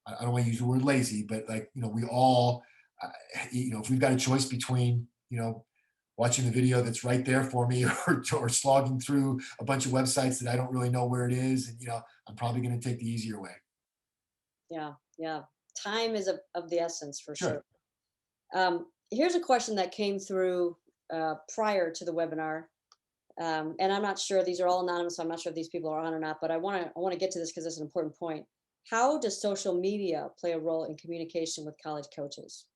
A: I don't want to use the word lazy, but like, we all, uh, if we've got a choice between, watching the video that's right there for me or slogging through a bunch of websites that I don't really know where it is. And, I'm probably going to take the easier way.
B: Yeah, yeah. Time is of the essence for sure.
A: Sure.
B: Here's a question that came through prior to the webinar, and I'm not sure, these are all anonymous, so I'm not sure if these people are on or not, but I want to get to this because it's an important point. How does social media play a role in communication with college coaches?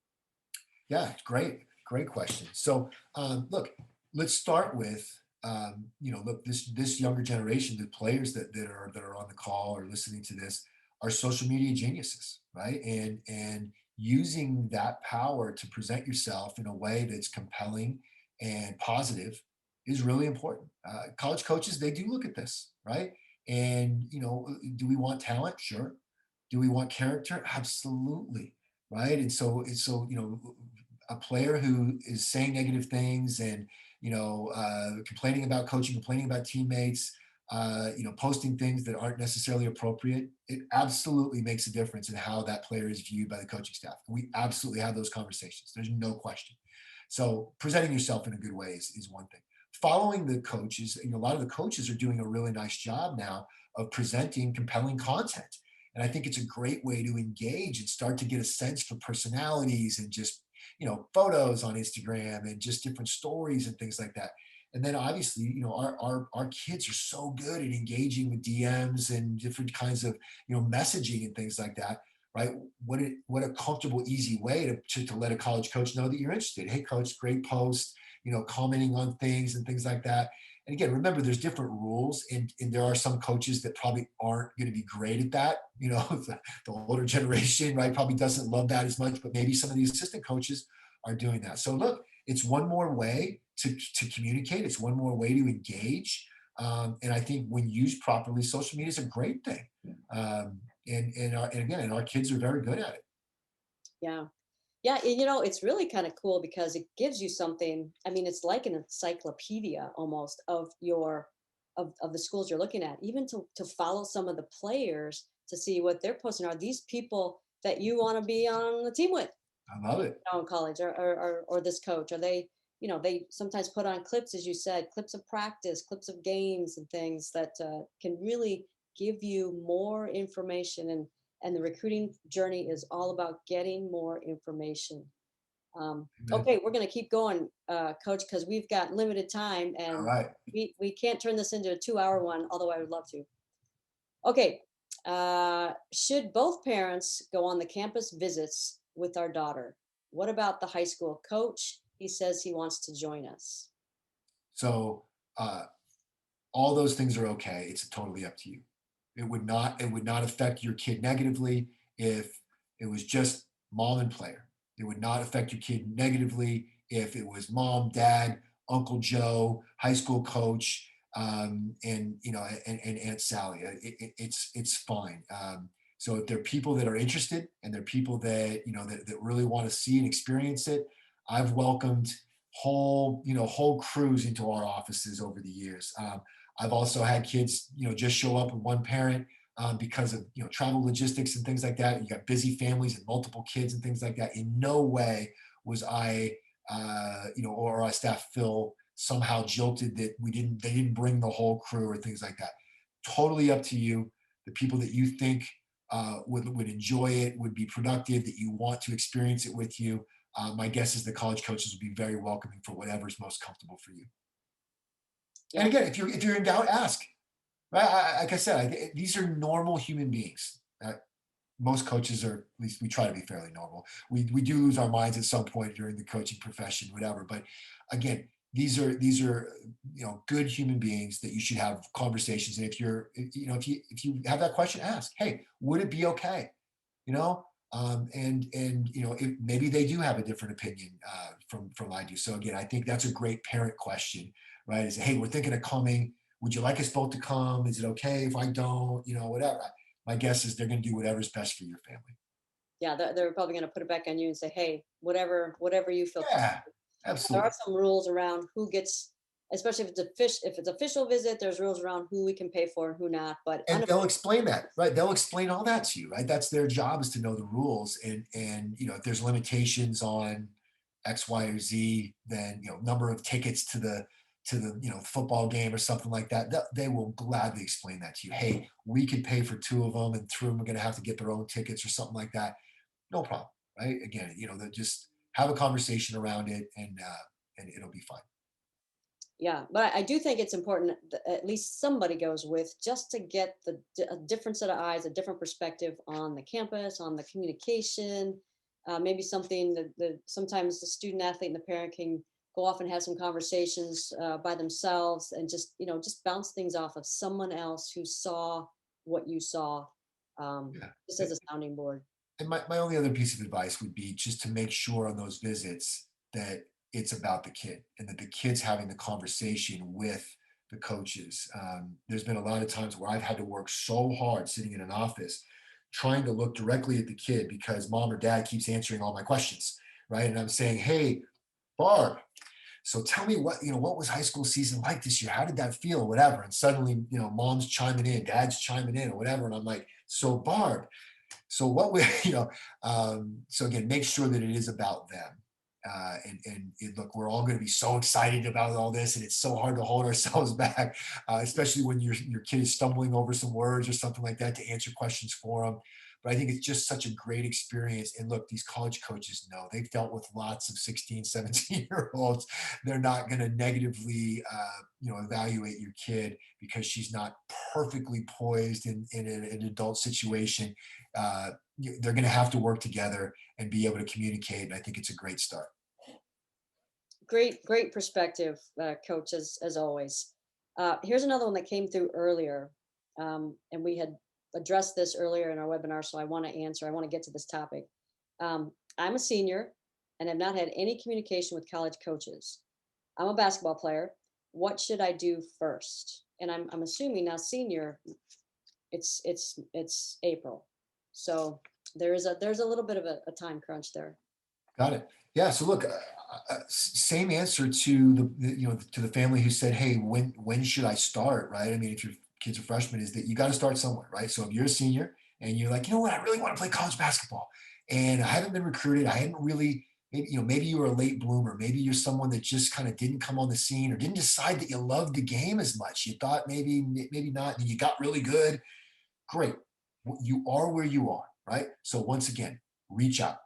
A: Yeah, great, great question. So, look, let's start with, look, this younger generation, the players that are on the call or listening to this, are social media geniuses, right? And using that power to present yourself in a way that's compelling and positive is really important. College coaches, they do look at this, right? And, do we want talent? Sure. Do we want character? Absolutely, right? And so a player who is saying negative things and, complaining about coaching, complaining about teammates, posting things that aren't necessarily appropriate, it absolutely makes a difference in how that player is viewed by the coaching staff. We absolutely have those conversations. There's no question. So presenting yourself in a good way is one thing. Following the coaches, a lot of the coaches are doing a really nice job now of presenting compelling content. And I think it's a great way to engage and start to get a sense for personalities and just, photos on Instagram and just different stories and things like that. And then obviously, our kids are so good at engaging with DMs and different kinds of, messaging and things like that, right? What a comfortable, easy way to let a college coach know that you're interested. Hey, coach, great post, commenting on things and things like that. And again, remember, there's different rules, and there are some coaches that probably aren't going to be great at that. The older generation, right, probably doesn't love that as much, but maybe some of these assistant coaches are doing that. So look, it's one more way to communicate. It's one more way to engage. And I think when used properly, social media is a great thing. And our kids are very good at it.
B: Yeah. Yeah, and it's really kind of cool because it gives you something. I mean, it's like an encyclopedia almost of of the schools you're looking at, even to follow some of the players to see what they're posting. Are these people that you want to be on the team with,
A: I love it.
B: in college, or this coach? Are they, they sometimes put on clips, as you said, clips of practice, clips of games and things that can really give you more information. And the recruiting journey is all about getting more information.
A: Amen.
B: Okay, we're going to keep going, Coach, because we've got limited time,
A: All
B: and
A: right.
B: we can't turn this into a 2 hour one, although I would love to. Okay, should both parents go on the campus visits with our daughter? What about the high school coach? He says he wants to join us.
A: So uh, all those things are okay. It's totally up to you. It would not affect your kid negatively if it was just mom and player. It would not affect your kid negatively if it was mom, dad, Uncle Joe, high school coach, and Aunt Sally. It's fine. So if there are people that are interested and there are people that that really want to see and experience it, I've welcomed whole crews into our offices over the years. I've also had kids, just show up with one parent because of travel logistics and things like that. You got busy families and multiple kids and things like that. In no way was I, or our staff Phil somehow jilted that they didn't bring the whole crew or things like that. Totally up to you. The people that you think would enjoy it, would be productive, that you want to experience it with you. my guess is the college coaches will be very welcoming for whatever's most comfortable for you. And
B: Yeah.
A: again, if you're in doubt, ask. Right? Like I said, these are normal human beings. Most coaches are, at least we try to be fairly normal. We do lose our minds at some point during the coaching profession, whatever. But again, these are good human beings that you should have conversations. And if you're if you have that question, ask, hey, would it be okay? You know, and if maybe they do have a different opinion from I do. So again, I think that's a great parent question, right? Is, hey, we're thinking of coming. Would you like us both to come? Is it okay if I don't? Whatever. My guess is they're going to do whatever's best for your family.
B: Yeah, they're probably going to put it back on you and say, hey, whatever you feel
A: Yeah,
B: comfortable. There are
A: absolutely.
B: some rules around who gets, especially if it's official visit, there's rules around who we can pay for and who not. But
A: And they'll explain that, right? They'll explain all that to you, right? That's their job, is to know the rules. And if there's limitations on X, Y, or Z, then number of tickets to the football game or something like that, they will gladly explain that to you. Hey, we could pay for two of them, and three of them are going to have to get their own tickets or something like that. No problem, right? Again, they just have a conversation around it, and it'll be fine.
B: yeah, but I do think it's important that at least somebody goes with, just to get a different set of eyes, a different perspective on the campus, on the communication. Maybe something that sometimes the student athlete and the parent can go off and have some conversations by themselves, and just bounce things off of someone else who saw what you saw,
A: Yeah.
B: just as a sounding board.
A: And my only other piece of advice would be just to make sure on those visits that it's about the kid, and that the kid's having the conversation with the coaches. There's been a lot of times where I've had to work so hard sitting in an office trying to look directly at the kid because mom or dad keeps answering all my questions, right? And I'm saying, hey, Barb, so tell me what was high school season like this year? How did that feel? Whatever. And suddenly, mom's chiming in, dad's chiming in, or whatever. And I'm like, so Barb, so what we so again, make sure that it is about them. Look, we're all going to be so excited about all this, and it's so hard to hold ourselves back, especially when your kid is stumbling over some words or something like that, to answer questions for them. But I think it's just such a great experience. And look, these college coaches know, they've dealt with lots of 16, 17-year olds. They're not going to negatively evaluate your kid because she's not perfectly poised in an adult situation. They're going to have to work together and be able to communicate. And I think it's a great start.
B: Great perspective, Coach, as always. Here's another one that came through earlier, and we had addressed this earlier in our webinar, so I want to answer. I want to get to this topic. I'm a senior and have not had any communication with college coaches. I'm a basketball player. What should I do first? And I'm assuming now senior, it's April, so there's a little bit of a time crunch there.
A: Got it. Yeah. So look, same answer to to the family who said, "Hey, when should I start?" Right? I mean, if your kid's a freshman, is that you got to start somewhere, right? So if you're a senior and you're like, you know what, I really want to play college basketball, and I haven't been recruited, I hadn't really, maybe you were a late bloomer, maybe you're someone that just kind of didn't come on the scene or didn't decide that you loved the game as much. You thought maybe not, and you got really good. Great. You are where you are, right? So once again, reach out.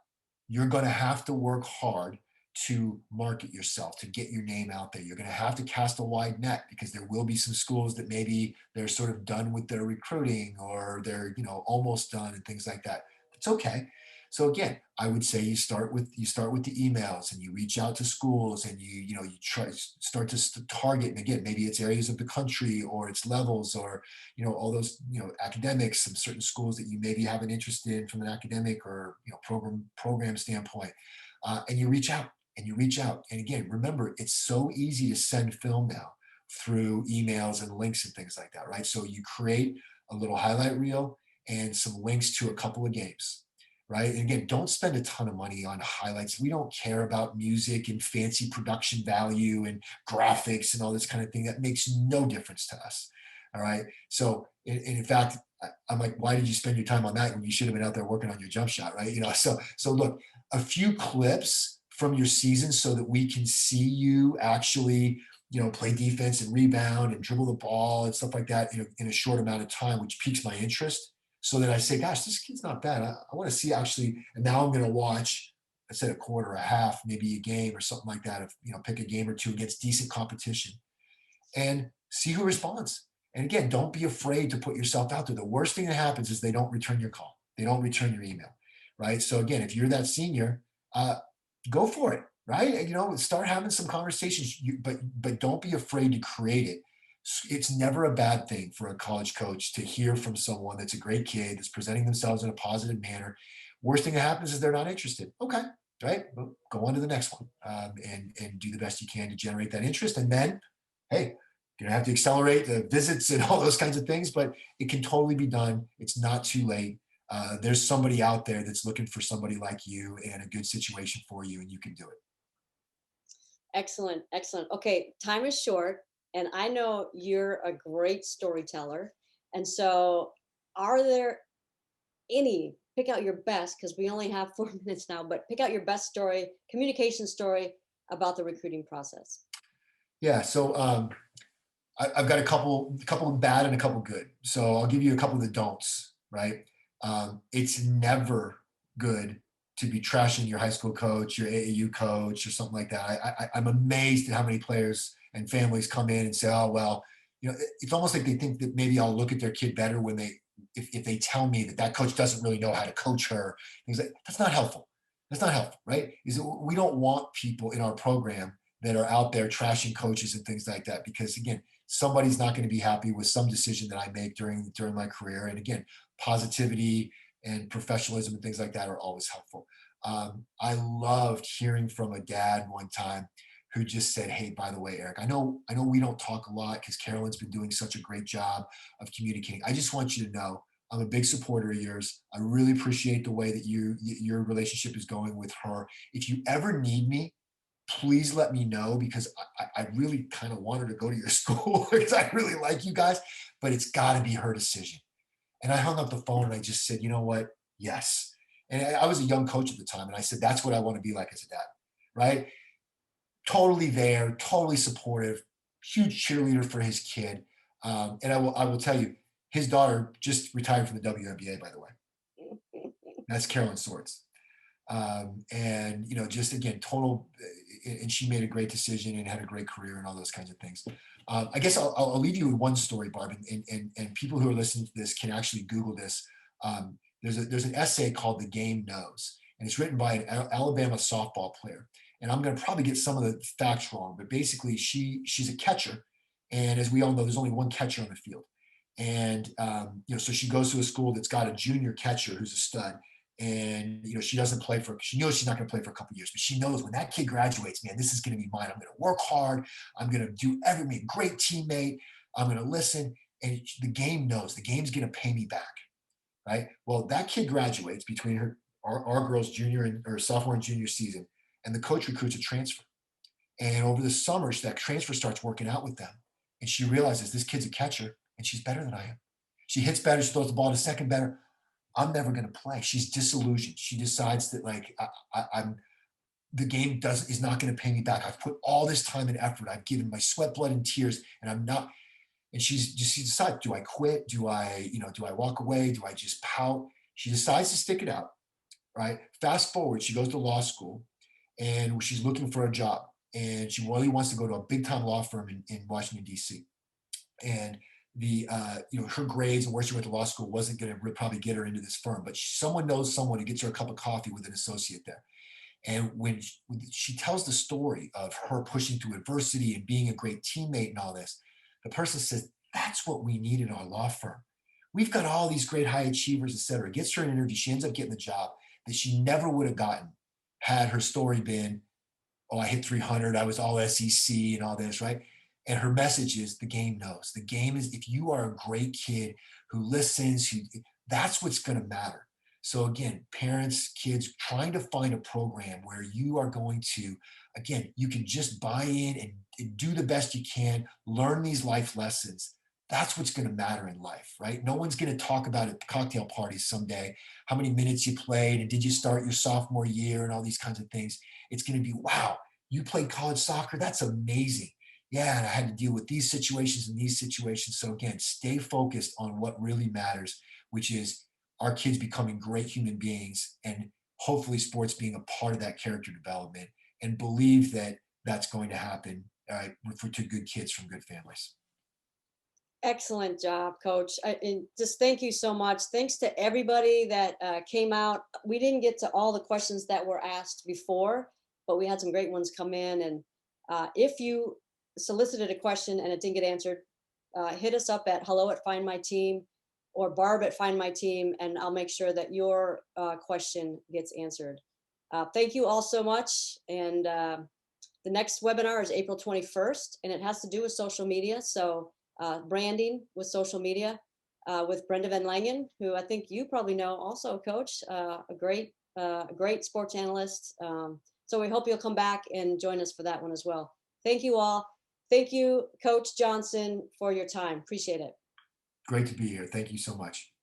A: You're going to have to work hard to market yourself, to get your name out there. You're going to have to cast a wide net because there will be some schools that maybe they're sort of done with their recruiting, or they're, almost done, and things like that. It's okay. So again, I would say you start with the emails, and you reach out to schools, and you try start to target. And again, maybe it's areas of the country, or it's levels, or all those academics, some certain schools that you maybe have an interest in from an academic or program standpoint, and you reach out, and you reach out. And again, remember, it's so easy to send film now through emails and links and things like that, right? So you create a little highlight reel and some links to a couple of games, right? And again, don't spend a ton of money on highlights. We don't care about music and fancy production value and graphics and all this kind of thing. That makes no difference to us. All right. So, in fact, I'm like, why did you spend your time on that when you should have been out there working on your jump shot, right? So look, a few clips from your season so that we can see you actually, play defense and rebound and dribble the ball and stuff like that in a short amount of time, which piques my interest, so that I say, gosh, this kid's not bad. I want to see actually, and now I'm going to watch I said a quarter, a half, maybe a game or something like that. If pick a game or two against decent competition, and see who responds. And again, don't be afraid to put yourself out there. The worst thing that happens is they don't return your call. They don't return your email, right? So again, if you're that senior, uh, go for it, right? And, start having some conversations, but don't be afraid to create it. It's never a bad thing for a college coach to hear from someone that's a great kid that's presenting themselves in a positive manner. Worst thing that happens is they're not interested. Okay, right? Well, go on to the next one, and do the best you can to generate that interest, and then hey, you're gonna have to accelerate the visits and all those kinds of things, but it can totally be done. It's not too late. There's somebody out there that's looking for somebody like you and a good situation for you, and you can do it.
B: Excellent, excellent. Okay, time is short, and I know you're a great storyteller. And so, are there any, pick out your best, because we only have 4 minutes now, but pick out your best story, communication story about the recruiting process.
A: Yeah. So I've got a couple of bad and a couple good. So I'll give you a couple of the don'ts. Right. It's never good to be trashing your high school coach, your AAU coach, or something like that. I'm amazed at how many players and families come in and say, "Oh well, it's almost like they think that maybe I'll look at their kid better when if they tell me that coach doesn't really know how to coach her." Things like that's not helpful. That's not helpful, right? Is we don't want people in our program that are out there trashing coaches and things like that because again, somebody's not going to be happy with some decision that I make during my career. And again, positivity and professionalism and things like that are always helpful. I loved hearing from a dad one time who just said, "Hey, by the way, Eric, I know we don't talk a lot because Carolyn's been doing such a great job of communicating. I just want you to know I'm a big supporter of yours. I really appreciate the way that your relationship is going with her. If you ever need me, please let me know because I really kind of want her to go to your school because I really like you guys, but it's got to be her decision." And I hung up the phone and I just said, "You know what? Yes." And I was a young coach at the time, and I said, "That's what I want to be like as a dad." Right? Totally there, totally supportive, huge cheerleader for his kid. And I will tell you, his daughter just retired from the WNBA, by the way. That's Carolyn Swords. And just again total and she made a great decision and had a great career and all those kinds of things. I guess I'll leave you with one story, Barb, and people who are listening to this can actually Google this. There's an essay called "The Game Knows," and it's written by an Alabama softball player, and I'm going to probably get some of the facts wrong, but basically she's a catcher, and as we all know there's only one catcher on the field. And so she goes to a school that's got a junior catcher who's a stud, and she doesn't play for, she knows she's not going to play for a couple of years, but she knows when that kid graduates, man, this is going to be mine. I'm going to work hard. I'm going to do everything. Great teammate. I'm going to listen. And the game knows the game's going to pay me back. Right. Well, that kid graduates between our girl's junior and or sophomore and junior season, and the coach recruits a transfer. And over the summer, that transfer starts working out with them, and she realizes this kid's a catcher and she's better than I am. She hits better. She throws the ball to second better. I'm never going to play. She's disillusioned. She decides that like I'm the game does is not going to pay me back. I've put all this time and effort. I've given my sweat, blood, and tears, and I'm not. And she decides, do I quit? Do I walk away? Do I just pout? She decides to stick it out. Right. Fast forward, she goes to law school, and she's looking for a job, and she really wants to go to a big time law firm in Washington D.C. And her grades and where she went to law school wasn't going to probably get her into this firm, but someone knows someone who gets her a cup of coffee with an associate there. And when she tells the story of her pushing through adversity and being a great teammate and all this, the person says, "That's what we need in our law firm. We've got all these great high achievers, et cetera." Gets her an interview. She ends up getting the job that she never would have gotten had her story been, "Oh, I hit 300. I was all SEC and all this," right? And her message is the game knows. The game is if you are a great kid who listens, that's what's going to matter. So again, parents, kids, trying to find a program where you are going to, again, you can just buy in and do the best you can, learn these life lessons. That's what's going to matter in life, right? No one's going to talk about at cocktail parties someday, how many minutes you played and did you start your sophomore year and all these kinds of things. It's going to be, wow, you played college soccer? That's amazing. Yeah, and I had to deal with these situations and these situations. So again, stay focused on what really matters, which is our kids becoming great human beings and hopefully sports being a part of that character development, and believe that that's going to happen for to good kids from good families.
B: Excellent job, Coach. And just thank you so much. Thanks to everybody that came out. We didn't get to all the questions that were asked before, but we had some great ones come in. And if you solicited a question and it didn't get answered, hit us up at hello at Find My Team or Barb at Find My Team, and I'll make sure that your question gets answered. Thank you all so much. And the next webinar is April 21st, and it has to do with social media. So branding with social media with Brenda Van Langen, who I think you probably know also, Coach, a great sports analyst. So we hope you'll come back and join us for that one as well. Thank you all. Thank you, Coach Johnson, for your time. Appreciate it.
A: Great to be here. Thank you so much.